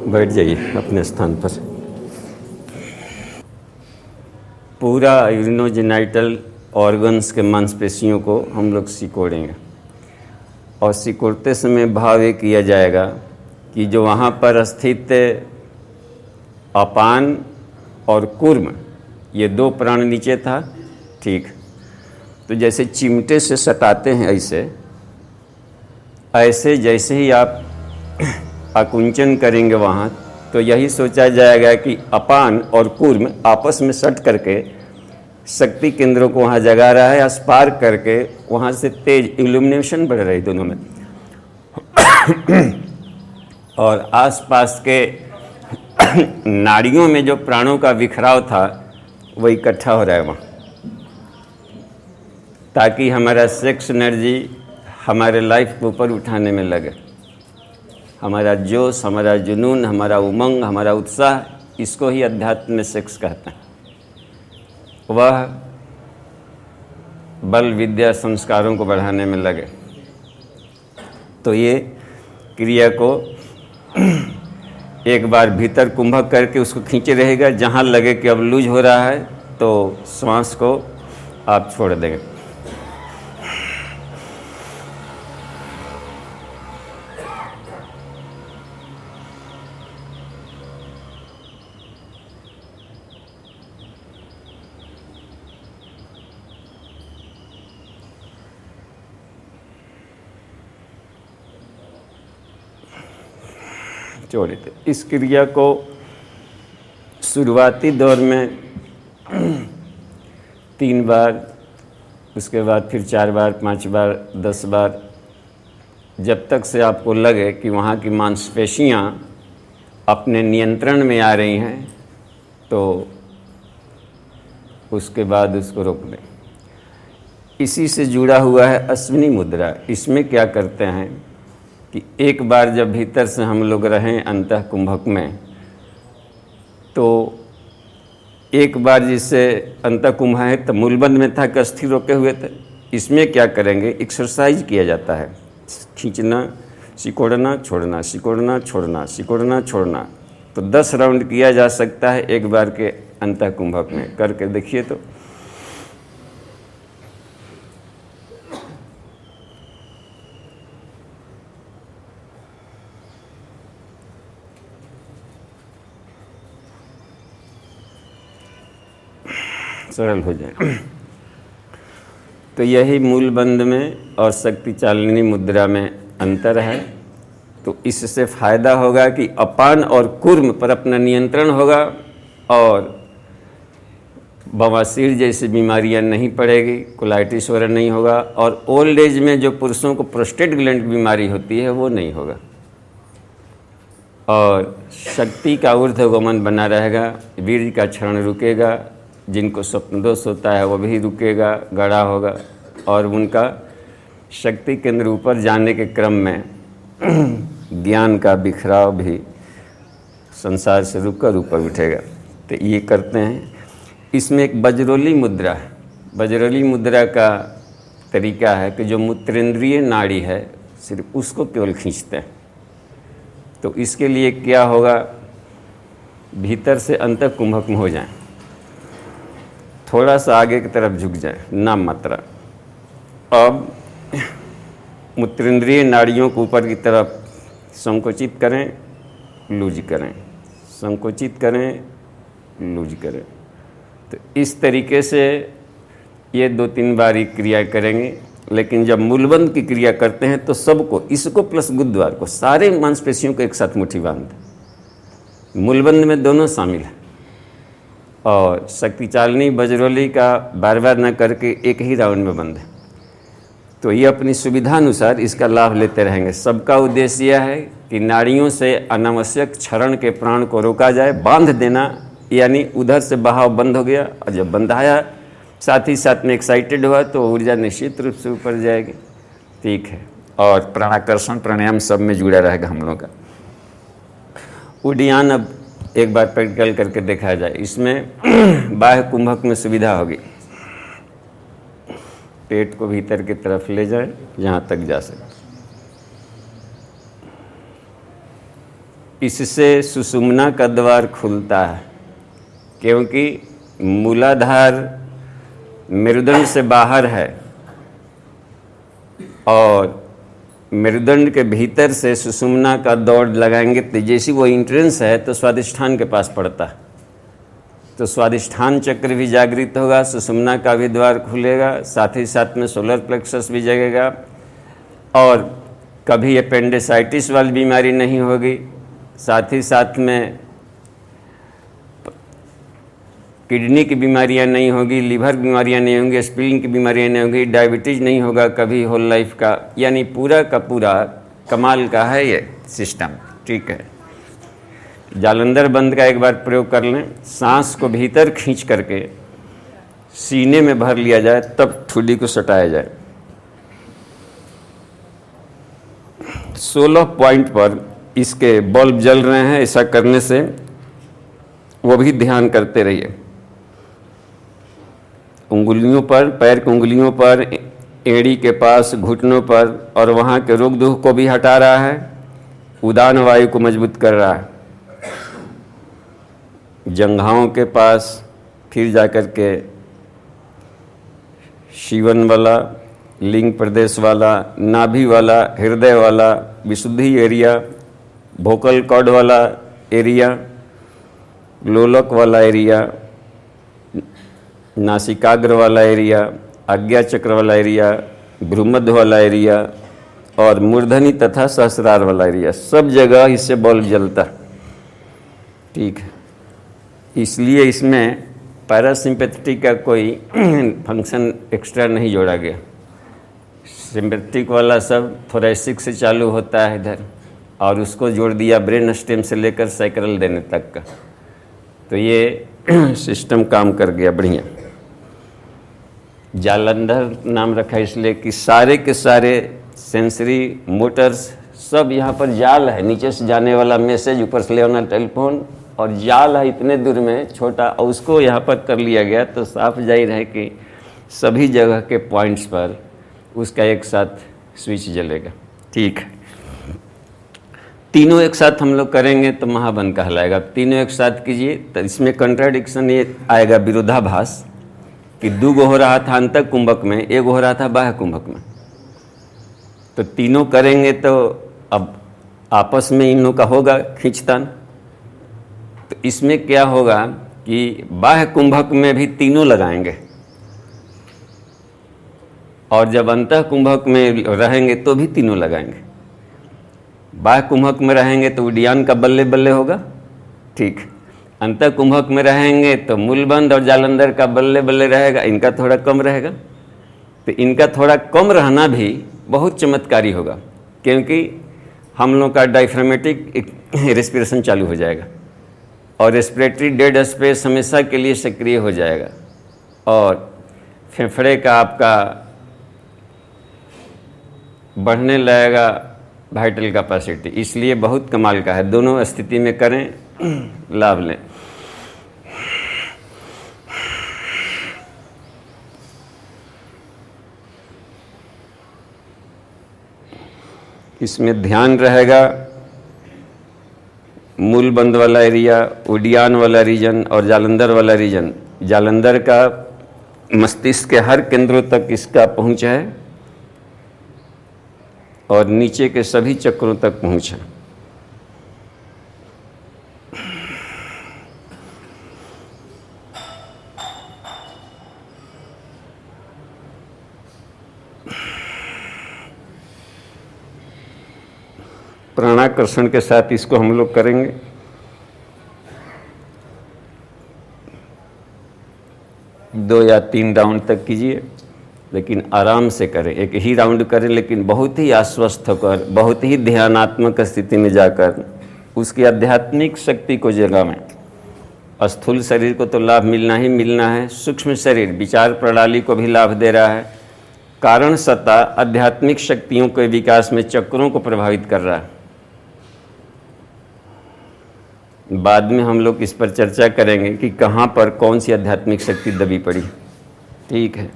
बैठ जाइए अपने स्थान पर। पूरा यूरिनोजेनाइटल ऑर्गन्स के मांसपेशियों को हम लोग सिकोड़ेंगे और सिकोड़ते समय भाव ये किया जाएगा कि जो वहाँ पर स्थित अपान और कूर्म, ये दो प्राण नीचे था, ठीक। तो जैसे चिमटे से सटाते हैं ऐसे जैसे ही आप आकुंचन करेंगे वहाँ, तो यही सोचा जाएगा कि अपान और कूर्म आपस में सट करके शक्ति केंद्रों को वहाँ जगा रहा है, स्पार्क करके वहाँ से तेज इल्यूमिनेशन बढ़ रही दोनों में और आसपास के नाड़ियों में जो प्राणों का बिखराव था वो इकट्ठा हो रहा है वहाँ, ताकि हमारा सेक्स एनर्जी हमारे लाइफ को ऊपर उठाने में लगे। हमारा जोश, हमारा जुनून, हमारा उमंग, हमारा उत्साह, इसको ही अध्यात्म में सेक्स कहते हैं। वह बल विद्या संस्कारों को बढ़ाने में लगे। तो ये क्रिया को एक बार भीतर कुंभक करके उसको खींचे रहेगा, जहाँ लगे कि अब लूज हो रहा है तो श्वास को आप छोड़ देंगे। छोड़े थे। इस क्रिया को शुरुआती दौर में 3 बार, उसके बाद फिर 4 बार, 5 बार, 10 बार, जब तक से आपको लगे कि वहाँ की मांसपेशियाँ अपने नियंत्रण में आ रही हैं, तो उसके बाद उसको रोक दें। इसी से जुड़ा हुआ है अश्विनी मुद्रा। इसमें क्या करते हैं कि एक बार जब भीतर से हम लोग रहें अंतः कुंभक में, तो एक बार जिससे अंतः कुंभ है तो मूलबंध में था कि अस्थि रोके हुए थे। इसमें क्या करेंगे, एक्सरसाइज किया जाता है, खींचना, सिकोड़ना, छोड़ना, सिकोड़ना, छोड़ना, सिकोड़ना, छोड़ना। तो 10 राउंड किया जा सकता है एक बार के अंतः कुंभक में। करके देखिए तो सरल हो जाए। तो यही मूल बंध में और शक्ति चालिनी मुद्रा में अंतर है। तो इससे फायदा होगा कि अपान और कूर्म पर अपना नियंत्रण होगा और बवासीर जैसी बीमारियां नहीं पड़ेगी, कोलाइटिस वगैरह नहीं होगा, और ओल्ड एज में जो पुरुषों को प्रोस्टेट ग्लैंड की बीमारी होती है वो नहीं होगा, और शक्ति का ऊर्ध्वगमन बना रहेगा, वीर्य का क्षरण रुकेगा, जिनको स्वप्न दोष होता है वो भी रुकेगा, गड़ा होगा, और उनका शक्ति केंद्र ऊपर जाने के क्रम में ज्ञान का बिखराव भी संसार से रुककर ऊपर उठेगा। तो ये करते हैं। इसमें एक बजरोली मुद्रा है। बजरोली मुद्रा का तरीका है कि जो मूत्रेंद्रिय नाड़ी है सिर्फ उसको केवल खींचते हैं। तो इसके लिए क्या होगा, भीतर से अंतः कुंभक में हो जाएं, थोड़ा सा आगे की तरफ झुक जाए, नाम मात्रा। अब मूत्रेंद्रिय नाड़ियों को ऊपर की तरफ संकुचित करें, लूज करें, संकुचित करें, लूज करें। तो इस तरीके से ये 2-3 बार ही क्रिया करेंगे। लेकिन जब मूलबंध की क्रिया करते हैं तो सबको, इसको प्लस गुरुद्वार को, सारे मांसपेशियों को एक साथ मुट्ठी बांध दें। मूलबंध में दोनों शामिल हैं। और शक्ति चालिनी बजरोली का बार बार न करके एक ही राउंड में बंद है। तो ये अपनी सुविधानुसार इसका लाभ लेते रहेंगे। सबका उद्देश्य यह है कि नाड़ियों से अनावश्यक क्षरण के प्राण को रोका जाए। बांध देना यानी उधर से बहाव बंद हो गया, और जब बंधाया साथ ही साथ में एक्साइटेड हुआ तो ऊर्जा निश्चित रूप से ऊपर जाएगी। ठीक है। और प्राणाकर्षण प्राणायाम सब में जुड़ा रहेगा हम लोग का। उड्डयन अब एक बार प्रैक्टिकल करके देखा जाए। इसमें बाह्य कुंभक में सुविधा होगी, पेट को भीतर की तरफ ले जाए जहाँ तक जा सके। इससे सुषुम्ना का द्वार खुलता है, क्योंकि मूलाधार मेरुदंड से बाहर है और मेरुदंड के भीतर से सुषुम्ना का दौड़ लगाएंगे तो जैसी वो इंट्रेंस है तो स्वादिष्ठान के पास पड़ता है, तो स्वादिष्ठान चक्र भी जागृत होगा, सुषुम्ना का भी द्वार खुलेगा, साथ ही साथ में सोलर प्लेक्सस भी जगेगा और कभी एपेंडिसाइटिस वाली बीमारी नहीं होगी, साथ ही साथ में किडनी की बीमारियां नहीं होगी, लीवर की बीमारियां नहीं होंगी, स्प्लीन की बीमारियां नहीं होंगी, डायबिटीज़ नहीं होगा कभी होल लाइफ का, यानी पूरा का पूरा कमाल का है ये सिस्टम। ठीक है, जालंधर बंद का एक बार प्रयोग कर लें। सांस को भीतर खींच करके सीने में भर लिया जाए, तब ठुड्डी को सटाया जाए। 16 पॉइंट पर इसके बल्ब जल रहे हैं, ऐसा करने से वो भी ध्यान करते रहिए। उंगलियों पर, पैर की उंगलियों पर, एड़ी के पास, घुटनों पर, और वहाँ के रोग दुख को भी हटा रहा है, उदान वायु को मजबूत कर रहा है। जंघाओं के पास फिर जाकर के शिवन वाला, लिंग प्रदेश वाला, नाभि वाला, हृदय वाला, विशुद्धि एरिया, भोकल कॉर्ड वाला एरिया, लोलक वाला एरिया, नासिकाग्र वाला एरिया, आज्ञा चक्र वाला एरिया, भ्रूमध्य वाला एरिया और मूर्धनी तथा सहस्रार वाला एरिया, सब जगह इससे बल्ब जलता। ठीक है, इसलिए इसमें पैरासिम्पैथेटिक का कोई फंक्शन एक्स्ट्रा नहीं जोड़ा गया। सिम्पैथेटिक वाला सब थोरैसिक से चालू होता है इधर, और उसको जोड़ दिया ब्रेन स्टेम से लेकर सैक्रल देने तक का, तो ये सिस्टम काम कर गया बढ़िया। जालंधर नाम रखा इसलिए कि सारे के सारे सेंसरी मोटर्स सब यहाँ पर जाल है, नीचे से जाने वाला मैसेज, ऊपर से ले आना टेलीफोन, और जाल है इतने दूर में छोटा, और उसको यहाँ पर कर लिया गया, तो साफ जाहिर है कि सभी जगह के पॉइंट्स पर उसका एक साथ स्विच जलेगा। ठीक है, तीनों एक साथ हम लोग करेंगे तो महाबन कहलाएगा। तीनों एक साथ कीजिए तो इसमें कंट्राडिक्शन ये आएगा, विरोधाभास, कि 2 गो हो रहा था अंतः कुंभक में, 1 हो रहा था बाह्य कुंभक में, तो तीनों करेंगे तो अब आपस में इन लोगों का होगा खींचतान। तो इसमें क्या होगा कि बाह्य कुंभक में भी तीनों लगाएंगे, और जब अंतः कुंभक में रहेंगे तो भी तीनों लगाएंगे। बाह्य कुंभक में रहेंगे तो उड्डयन का बल्ले बल्ले होगा, ठीक। अंतः कुंभक में रहेंगे तो मूलबंध और जालंधर का बल्ले बल्ले रहेगा, इनका थोड़ा कम रहेगा। तो इनका थोड़ा कम रहना भी बहुत चमत्कारी होगा, क्योंकि हम लोग का डायफ्रामेटिक रेस्पिरेशन चालू हो जाएगा और रेस्पिरेटरी डेड स्पेस हमेशा के लिए सक्रिय हो जाएगा, और फेफड़े का आपका बढ़ने लगेगा वाइटल कैपेसिटी। इसलिए बहुत कमाल का है, दोनों स्थिति में करें, लाभ लें। इसमें ध्यान रहेगा मूल बंद वाला एरिया, उड्डयन वाला रीजन और जालंधर वाला रीजन। जालंधर का मस्तिष्क के हर केंद्रों तक इसका पहुंच है और नीचे के सभी चक्रों तक पहुंच है। प्राणाकर्षण के साथ इसको हम लोग करेंगे। दो या 3 राउंड तक कीजिए, लेकिन आराम से करें। एक ही राउंड करें, लेकिन बहुत ही आश्वस्त होकर, बहुत ही ध्यानात्मक स्थिति में जाकर उसकी आध्यात्मिक शक्ति को जगावें। स्थूल शरीर को तो लाभ मिलना ही मिलना है, सूक्ष्म शरीर विचार प्रणाली को भी लाभ दे रहा है। कारण सत्ता आध्यात्मिक शक्तियों के विकास में चक्रों को प्रभावित कर रहा है। बाद में हम लोग इस पर चर्चा करेंगे कि कहाँ पर कौन सी आध्यात्मिक शक्ति दबी पड़ी। ठीक है।